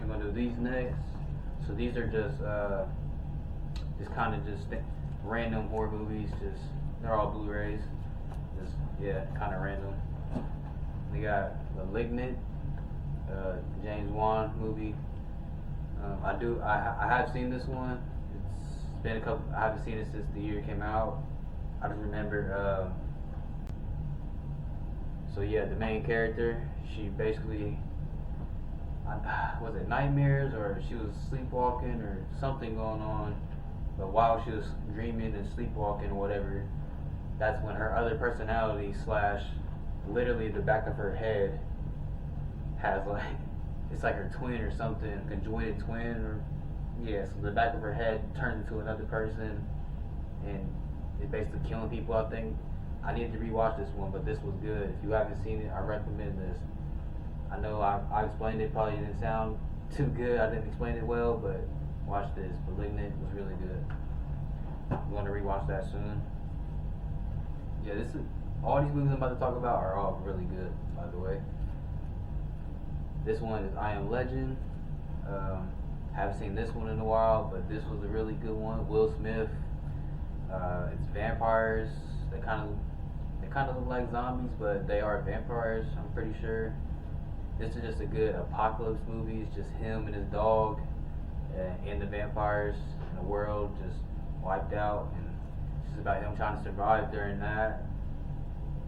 actually gonna do these next. So these are just kind of just random horror movies. Just they're all Blu-rays. Just yeah, kind of random. They got *Malignant*, James Wan movie. I have seen this one. It's been a couple. I haven't seen it since the year it came out. I just remember. So yeah, the main character, she basically, was it nightmares or she was sleepwalking or something going on, but while she was dreaming and sleepwalking or whatever, that's when her other personality slash literally the back of her head has like, it's like her twin or something, conjoined twin or, yeah, so the back of her head turns into another person and it's basically killing people, I think. I need to rewatch this one, but this was good. If you haven't seen it, I recommend this. I know I explained it, probably didn't sound too good. I didn't explain it well, but watch this. *Malignant* was really good. I'm going to rewatch that soon. Yeah, this is all these movies I'm about to talk about are all really good, by the way. This one is *I Am Legend*. Haven't seen this one in a while, but this was a really good one. Will Smith. It's vampires. They kind of look like zombies, but they are vampires, I'm pretty sure. This is just a good apocalypse movie. It's just him and his dog and the vampires and the world just wiped out, and it's just about him trying to survive during that.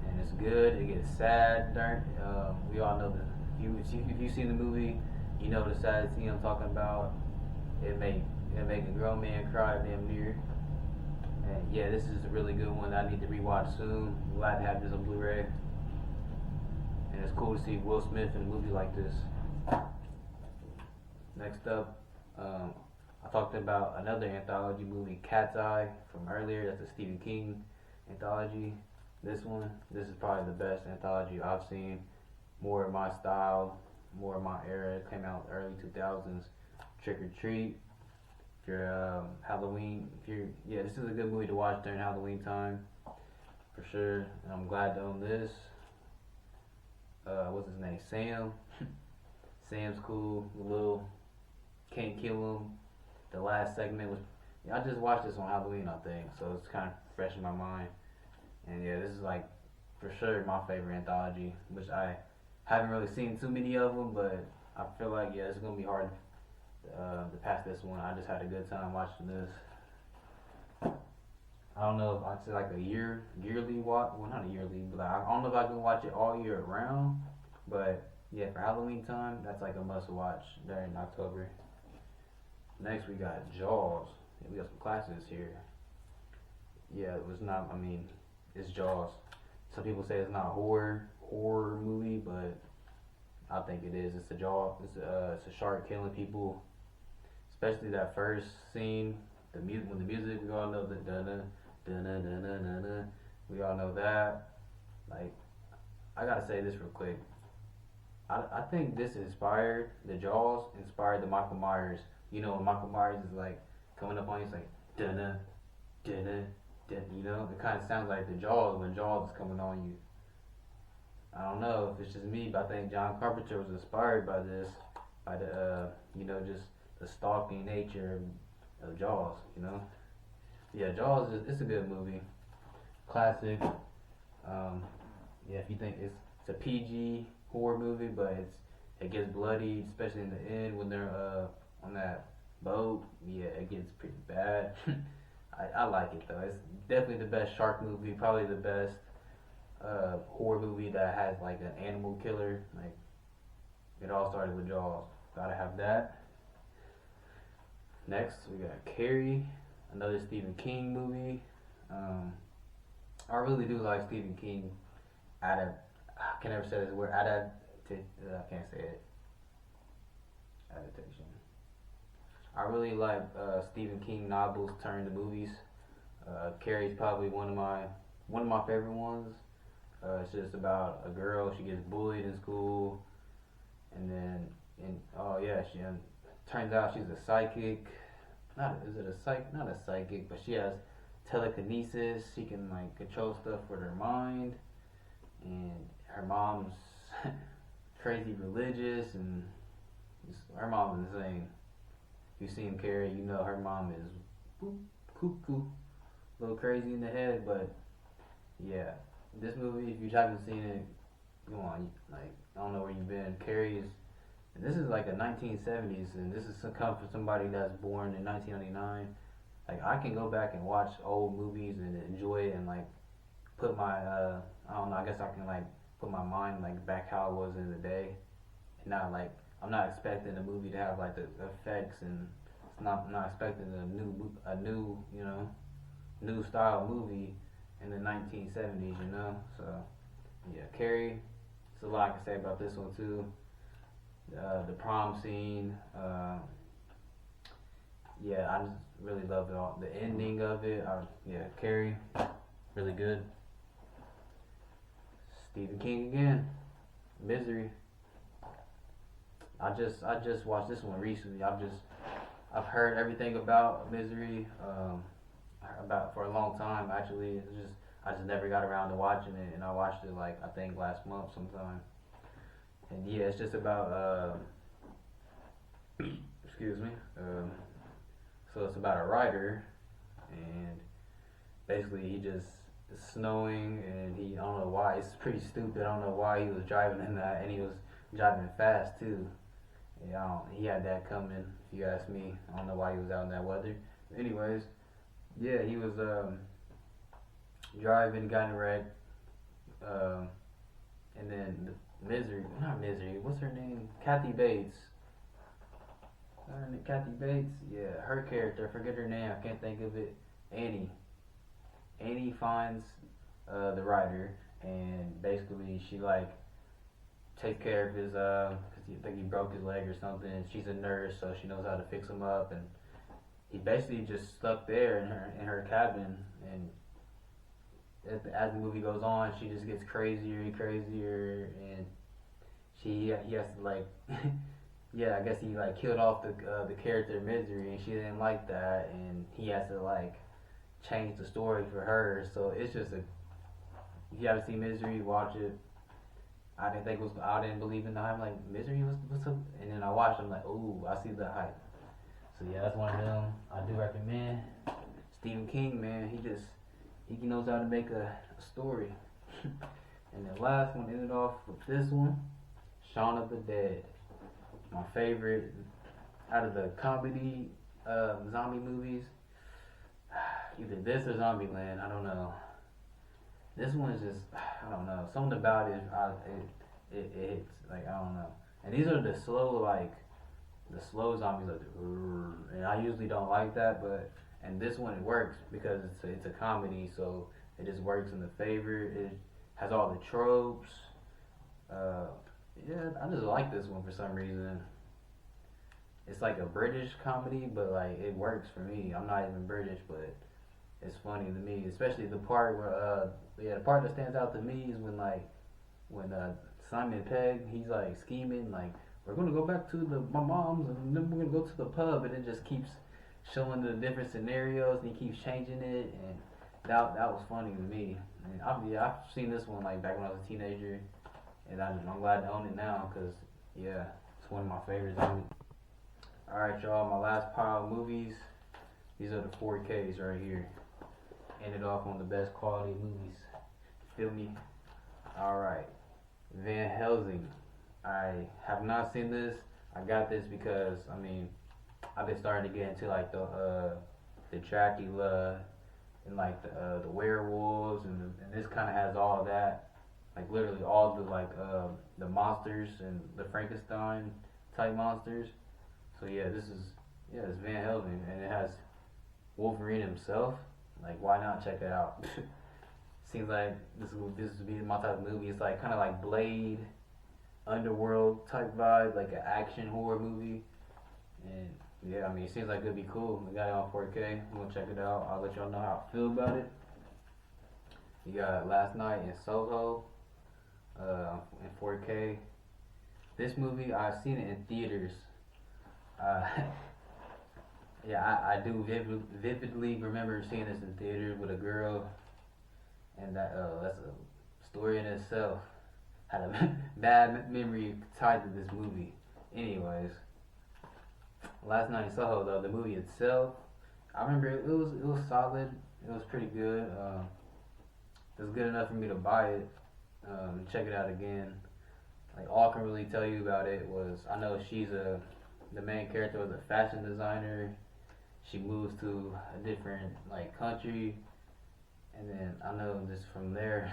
And it's good. It gets sad during. We all know that if you've seen the movie, you know the sad scene I'm talking about. It make a grown man cry damn near. And yeah, this is a really good one that I need to rewatch soon. I'm glad to have this on Blu-ray. And it's cool to see Will Smith in a movie like this. Next up, I talked about another anthology movie, *Cat's Eye*, from earlier. That's a Stephen King anthology. This is probably the best anthology I've seen. More of my style, more of my era. It came out in the early 2000s. *Trick or Treat*. If you're Halloween, this is a good movie to watch during Halloween time, for sure. And I'm glad to own this. What's his name? Sam. Sam's cool. Little can't kill him. The last segment was. I just watched this on Halloween, I think, so it's kind of fresh in my mind. And yeah, this is like for sure my favorite anthology, which I haven't really seen too many of them, but I feel like it's gonna be hard to pass this one. I just had a good time watching this. I don't know if I'd say like a yearly watch. Well, not a yearly, but I don't know if I can watch it all year round. But yeah, for Halloween time, that's like a must watch during October. Next, we got *Jaws*. Yeah, we got some classics here. Yeah, it was not. I mean, it's *Jaws*. Some people say it's not a horror movie, but I think it is. It's a jaw. It's a shark killing people. Especially that first scene, the music. When the music, we all know the da-na, da-na, da-na, da-na. We all know that. Like, I gotta say this real quick. I think this inspired the Jaws. Inspired the Michael Myers. You know, when Michael Myers is like coming up on you, it's like da-na, da-na, da. You know, it kind of sounds like the Jaws when Jaws is coming on you. I don't know if it's just me, but I think John Carpenter was inspired by this, by the just the stalking nature of Jaws. You know, yeah, Jaws it's a good movie, classic. If you think it's a PG horror movie, but it gets bloody, especially in the end when they're on that boat. Yeah, it gets pretty bad. I like it though. It's definitely the best shark movie, probably the best horror movie that has like an animal killer. Like, it all started with Jaws. Gotta have that. Next, we got *Carrie*, another Stephen King movie. I really do like Stephen King. I can never say this word. I can't say it. Adaptation. I really like Stephen King novels turned to movies. *Carrie's* probably one of my favorite ones. It's just about a girl. She gets bullied in school, and then she turns out she's a psychic. Not a psychic, but she has telekinesis. She can like control stuff with her mind, and her mom's crazy religious, and Her mom is insane. If you seen Carrie, you know her mom is boop, cuckoo, a little crazy in the head, but yeah. This movie, if you haven't seen it, come on, like I don't know where you've been. Carrie is. This is like a 1970s, and this is come from somebody that's born in 1999. Like I can go back and watch old movies and enjoy it, and like put my I don't know. I guess I can like put my mind like back how it was in the day, and not like I'm not expecting the movie to have like the effects, and it's not I'm not expecting a new new style movie in the 1970s. So yeah, Carrie. There's a lot I can say about this one too. The prom scene. Yeah, I just really love it all. The ending of it. Yeah, Carrie, really good. Stephen King again. Misery. I just watched this one recently. I've heard everything about Misery. About for a long time actually. It's just I just never got around to watching it, and I watched it like I think last month sometime. And yeah, it's just about excuse me. So it's about a writer, and basically he just it's snowing, and he I don't know why it's pretty stupid. I don't know why he was driving in that, and he was driving fast too. Yeah, he had that coming. If you ask me, I don't know why he was out in that weather. Anyways, yeah, he was driving, got in a wreck, um, and then Misery, not Misery. What's her name? Kathy Bates. Kathy Bates. Yeah, her character. I forget her name. I can't think of it. Annie. Annie finds the writer, and basically she like takes care of his cause I think he broke his leg or something. She's a nurse, so she knows how to fix him up, and he basically just stuck there in her cabin. And as the movie goes on, she just gets crazier and crazier, and he has to like yeah, I guess he like killed off the character Misery, and she didn't like that, and he has to like change the story for her. So it's just a if you haven't seen Misery, watch it. I didn't believe in the hype. Like Misery, what's up? And then I watched. I'm like, ooh, I see the hype. So yeah, that's one of them. I do recommend. Stephen King, man, he knows how to make a story. And the last one ended off with this one, Shaun of the Dead. My favorite out of the comedy zombie movies. Either this or Zombieland. I don't know. This one is just I don't know. Something about it hits like I don't know. And these are the slow zombies like and I usually don't like that, but and this one it works because it's a comedy, so it just works in the favor. It has all the tropes. Uh, yeah, I just like this one for some reason. It's like a British comedy, but like it works for me. I'm not even British, but it's funny to me, especially the part where the part that stands out to me is when Simon Pegg he's like scheming like we're gonna go back to my mom's and then we're gonna go to the pub, and it just keeps showing the different scenarios and he keeps changing it, and that was funny to me. And I've seen this one like back when I was a teenager, and I'm glad to own it now because yeah, it's one of my favorites. All right, y'all, my last pile of movies. These are the 4Ks right here. Ended off on the best quality movies. Feel me? Alright. Van Helsing. I have not seen this. I got this because I've been starting to get into like the Dracula and like the werewolves, and this kinda has all of that. Like literally all the the monsters and the Frankenstein type monsters. So yeah, it's Van Helsing, and it has Wolverine himself. Like, why not check it out? Seems like this would be my type of movie. It's like kind of like Blade, Underworld type vibe, like an action horror movie. And yeah, it seems like it'd be cool. We got it on 4K. I'm gonna check it out. I'll let y'all know how I feel about it. You got Last Night in Soho, in 4K. This movie I've seen it in theaters. Uh, Yeah, I do vividly remember seeing this in theaters with a girl, and that's a story in itself. Had a bad memory tied to this movie. Anyways, Last Night in Soho though, the movie itself, I remember it was solid. It was pretty good. It was good enough for me to buy it, check it out again. Like all I can really tell you about it was I know the main character was a fashion designer. She moves to a different like country, and then I know just from there,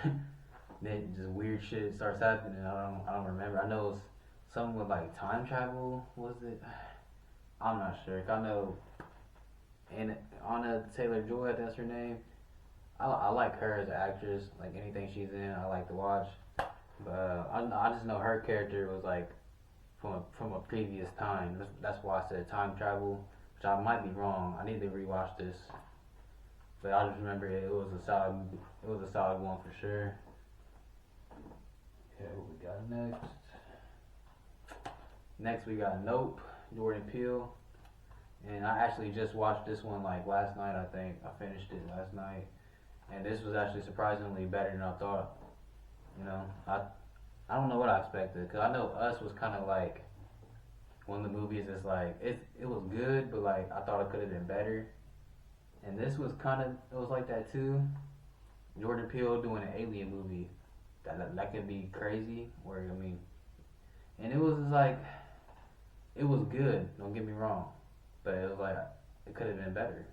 then just weird shit starts happening. I don't remember. I know it's something with like time travel. Was it? I'm not sure. I know, and Anna Taylor Joy, that's her name. I like her as an actress. Like anything she's in, I like to watch. But I just know her character was like from a previous time. That's why I said time travel, which I might be wrong. I need to rewatch this, but I just remember it was a solid one for sure. Okay, what we got next? Next we got Nope, Jordan Peele, and I actually just watched this one like last night. I think I finished it last night, and this was actually surprisingly better than I thought. You know, I don't know what I expected because I know Us was kind of like one of the movies that's like it was good, but like I thought it could have been better. And this was kind of it was like that too. Jordan Peele doing an alien movie that could be crazy. Where I mean, and it was just like it was good. Don't get me wrong, but it was like it could have been better.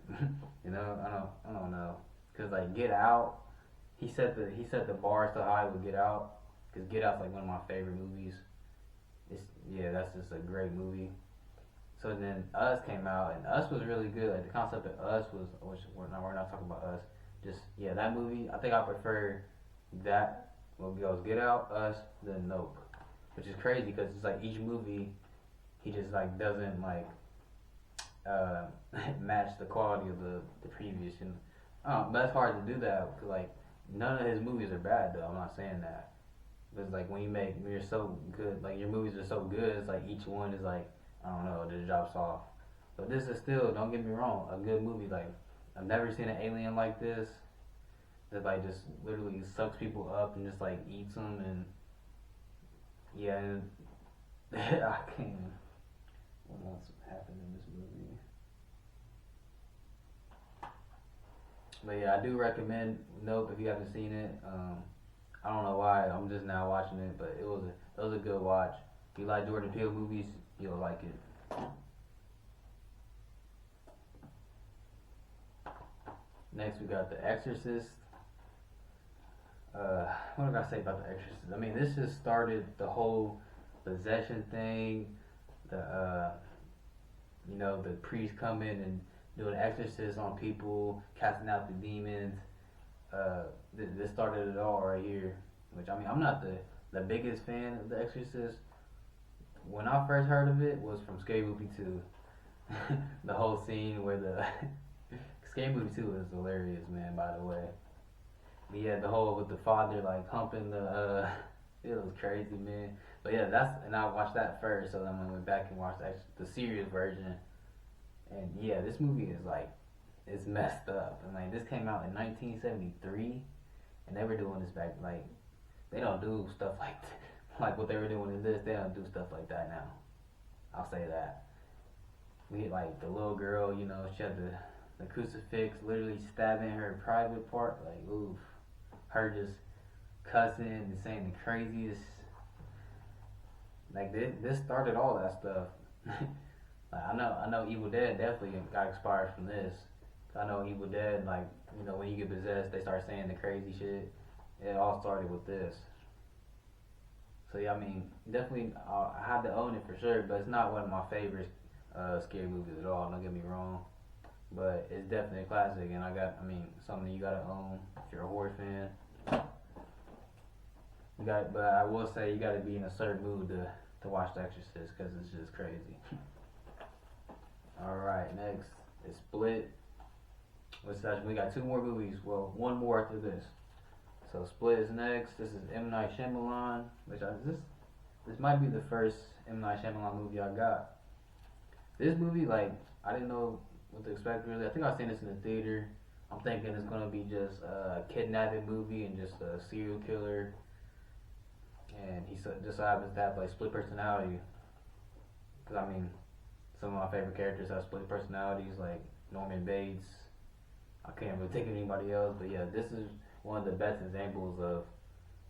You know, I don't know, cause like Get Out, he set the bar so high with Get Out, cause Get Out's like one of my favorite movies. That's just a great movie. So then Us came out, and Us was really good. Like the concept of Us was, which we're not talking about Us. Just that movie. I think I prefer that. Well, it goes Get Out, Us, then Nope, which is crazy because it's like each movie, he just like doesn't like uh, match the quality of the previous. And but it's hard to do that because like none of his movies are bad though. I'm not saying that. But it's like when you're so good, like your movies are so good, it's like each one is like, I don't know, the drops off. But this is still, don't get me wrong, a good movie. Like, I've never seen an alien like this that like just literally sucks people up and just like eats them. And and I can't. What else happened in this movie? But yeah, I do recommend Nope if you haven't seen it. I don't know why I'm just now watching it, but it was a good watch. If you like Jordan Peele movies, you'll like it. Next we got The Exorcist. What did I say about The Exorcist? I mean, this just started the whole possession thing. The the priest coming and doing exorcists on people, casting out the demons. This started it all right here. Which I mean, I'm not the biggest fan of The Exorcist. When I first heard of it was from Scary Movie 2. The whole scene where the Scary Movie 2 is hilarious, man. By the way, but yeah, the whole with the father like humping the it was crazy, man. But yeah, and I watched that first, so then I went back and watched the serious version. And yeah, this movie is like it's messed up. And like this came out in 1973, and they were doing this back like they don't do stuff like like what they were doing in this. They don't do stuff like that now. I'll say that. We had like the little girl, she had the crucifix literally stabbing her private part, like oof. Her just cussing and saying the craziest. Like this started all that stuff. Like I know Evil Dead definitely got inspired from this. I know Evil Dead, like when you get possessed, they start saying the crazy shit. It all started with this. So yeah, I mean, definitely I had to own it for sure, but it's not one of my favorite scary movies at all. Don't get me wrong, but it's definitely a classic, and something you gotta own if you're a horror fan. But I will say you gotta be in a certain mood to watch The Exorcist because it's just crazy. All right, next is Split. We got two more movies. Well, one more after this. So Split is next. This is M. Night Shyamalan, this might be the first M. Night Shyamalan movie I got. This movie, like, I didn't know what to expect really. I think I seen this in the theater. I'm thinking it's gonna be just a kidnapping movie and just a serial killer, and he just so happens to have like split personality. Cause I mean, some of my favorite characters have split personalities, like Norman Bates. I can't really think of anybody else, but yeah, this is one of the best examples of,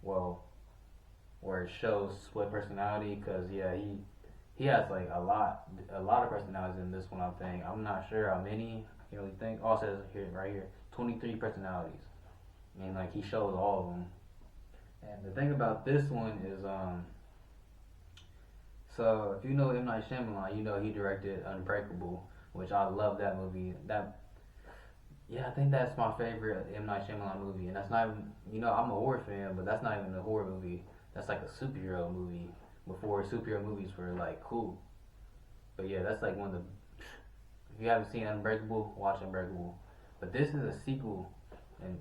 well, where it shows split personality. Cause yeah, he has like a lot of personalities in this one. I think I'm not sure how many. I can't really think. Oh, it says here right here, 23 personalities, and like he shows all of them. And the thing about this one is so if you know M Night Shyamalan, you know he directed Unbreakable, which I love that movie. That Yeah, I think that's my favorite M Night Shyamalan movie, and that's not even, I'm a horror fan, but that's not even a horror movie. That's like a superhero movie. Before superhero movies were like cool, but yeah, that's like one of the. If you haven't seen Unbreakable, watch Unbreakable. But this is a sequel, and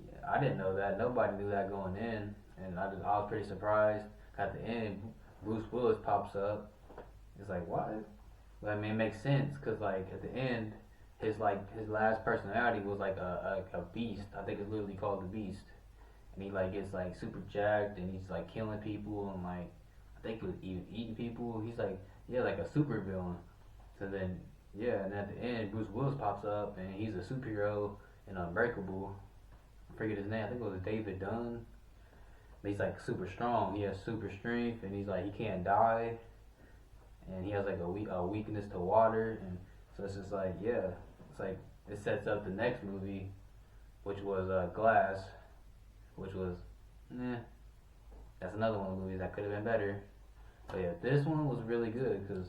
yeah, I didn't know that. Nobody knew that going in, and I was pretty surprised. At the end, Bruce Willis pops up. It's like what? But I mean, it makes sense because like at the end, his last personality was like a beast. I think it's literally called the Beast, and he like gets like super jacked and he's like killing people and like I think he was eating people. He's like like a super villain. So then yeah, and at the end Bruce Willis pops up and he's a superhero in Unbreakable. I forget his name. I think it was David Dunn. But he's like super strong. He has super strength and he's like he can't die. And he has like a weakness to water and so it's just like yeah, it's like it sets up the next movie, which was Glass, which was that's another one of the movies that could have been better. But yeah, this one was really good because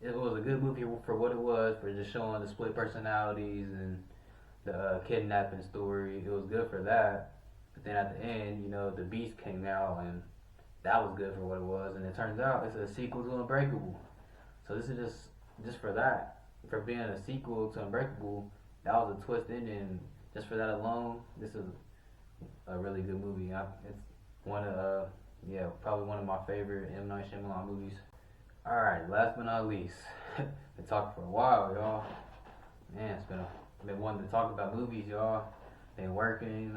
it was a good movie for what it was, for just showing the split personalities and the kidnapping story. It was good for that. But then at the end, the Beast came out and that was good for what it was. And it turns out it's a sequel to Unbreakable. So this is just for that. For being a sequel to Unbreakable, that was a twist ending. Just for that alone, this is a really good movie. It's one of probably one of my favorite M Night Shyamalan movies. All right, last but not least, been talking for a while, y'all. Man, it's been wanting to talk about movies, y'all. Been working,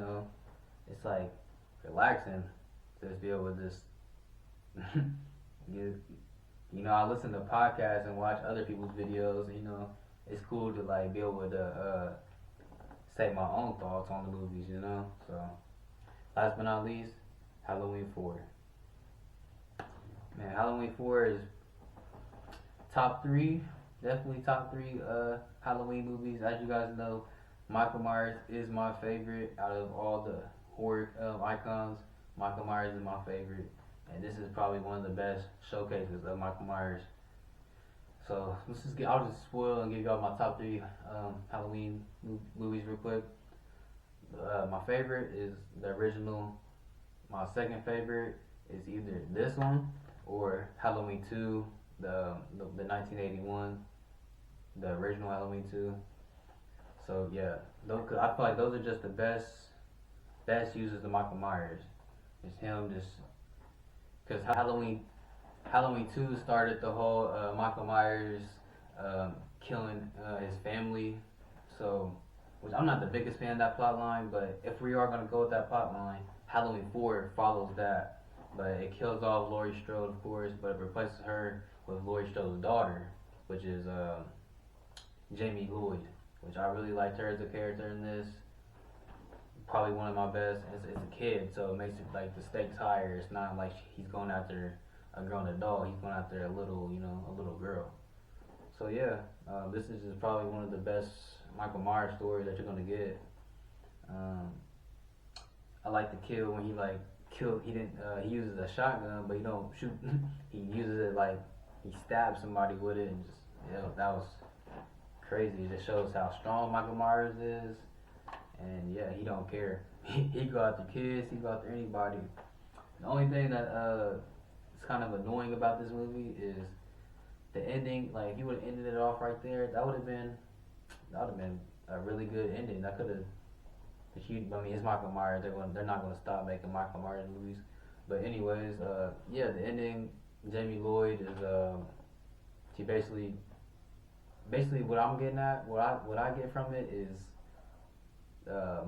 It's like relaxing to just be able to just I listen to podcasts and watch other people's videos. It's cool to like be able to say my own thoughts on the movies. So last but not least, Halloween 4. Man, Halloween 4 is top 3, definitely top 3 Halloween movies. As you guys know, Michael Myers is my favorite out of all the horror icons. Michael Myers is my favorite, and this is probably one of the best showcases of Michael Myers. So I'll just spoil and give y'all my top 3 Halloween movies real quick. My favorite is the original. My second favorite is either this one or Halloween 2, the 1981, the original Halloween 2. So yeah, cause I feel like those are just the best uses of Michael Myers. It's him just because Halloween 2 started the whole Michael Myers killing his family. So, which I'm not the biggest fan of that plot line, but if we are gonna go with that plot line, Halloween 4 follows that. But it kills off Laurie Strode, of course, but it replaces her with Laurie Strode's daughter, which is Jamie Lloyd, which I really liked her as a character in this. Probably one of my best. It's a kid, so it makes it like the stakes higher. It's not like he's going after a grown adult. He's going after a little girl. So yeah, this is just probably one of the best Michael Myers stories that you're gonna get. I like the kill when he like kill. He didn't. He uses a shotgun, but he don't shoot. He uses it like he stabs somebody with it, and just that was crazy. It just shows how strong Michael Myers is, and yeah, he don't care. He go after kids. He go after anybody. The only thing that is kind of annoying about this movie is the ending. Like if you would have ended it off right there, that would have been a really good ending. That could have. I mean, it's Michael Myers. They're not gonna stop making Michael Myers movies. But anyways, yeah, the ending. Jamie Lloyd is she basically what I'm getting at. What I get from it is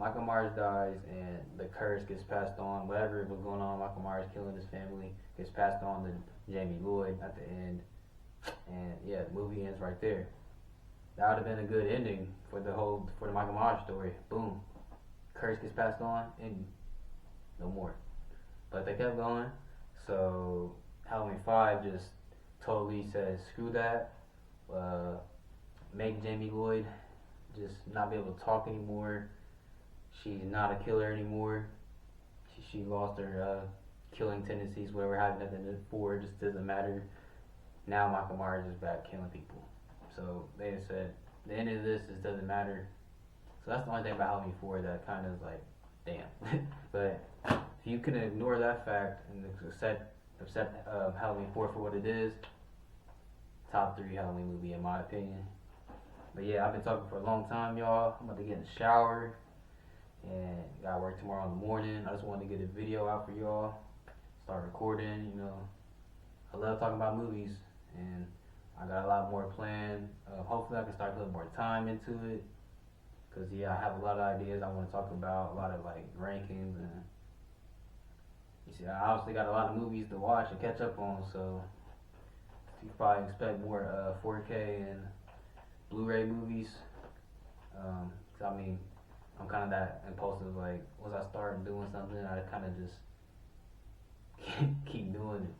Michael Myers dies and the curse gets passed on. Whatever was going on, Michael Myers killing his family gets passed on to Jamie Lloyd at the end. And yeah, movie ends right there. That would have been a good ending for the Michael Myers story. Boom, curse gets passed on, and no more. But they kept going, so Halloween 5 just totally says screw that. Uh, make Jamie Lloyd just not be able to talk anymore. She's not a killer anymore. She lost her killing tendencies, whatever happened at the end of 4, it just doesn't matter. Now Michael Myers is back killing people. So they just said, the end of this just doesn't matter. So that's the only thing about Halloween 4 that kind of is like, damn. But if you can ignore that fact and accept Halloween 4 for what it is, top 3 Halloween movie in my opinion. But yeah, I've been talking for a long time, y'all. I'm about to get in the shower and gotta work tomorrow in the morning. I just wanted to get a video out for y'all, start recording. I love talking about movies, and I got a lot more planned. Hopefully I can start putting more time into it, cause yeah, I have a lot of ideas I want to talk about, a lot of like rankings, and you see, I obviously got a lot of movies to watch and catch up on. So you probably expect more 4K and Blu-ray movies. 'Cause I mean, I'm kind of that impulsive. Like once I start doing something, I kind of just keep doing it.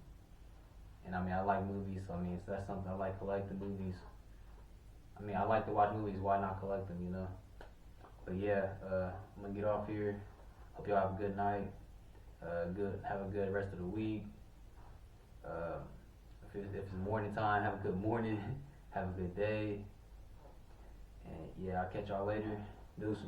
And I mean, I like movies, so I mean, that's something I like, collecting movies. I mean, I like to watch movies. Why not collect them? But yeah, I'm gonna get off here. Hope y'all have a good night. Have a good rest of the week. If it's morning time, have a good morning. Have a good day. And yeah, I'll catch y'all later. Deuces.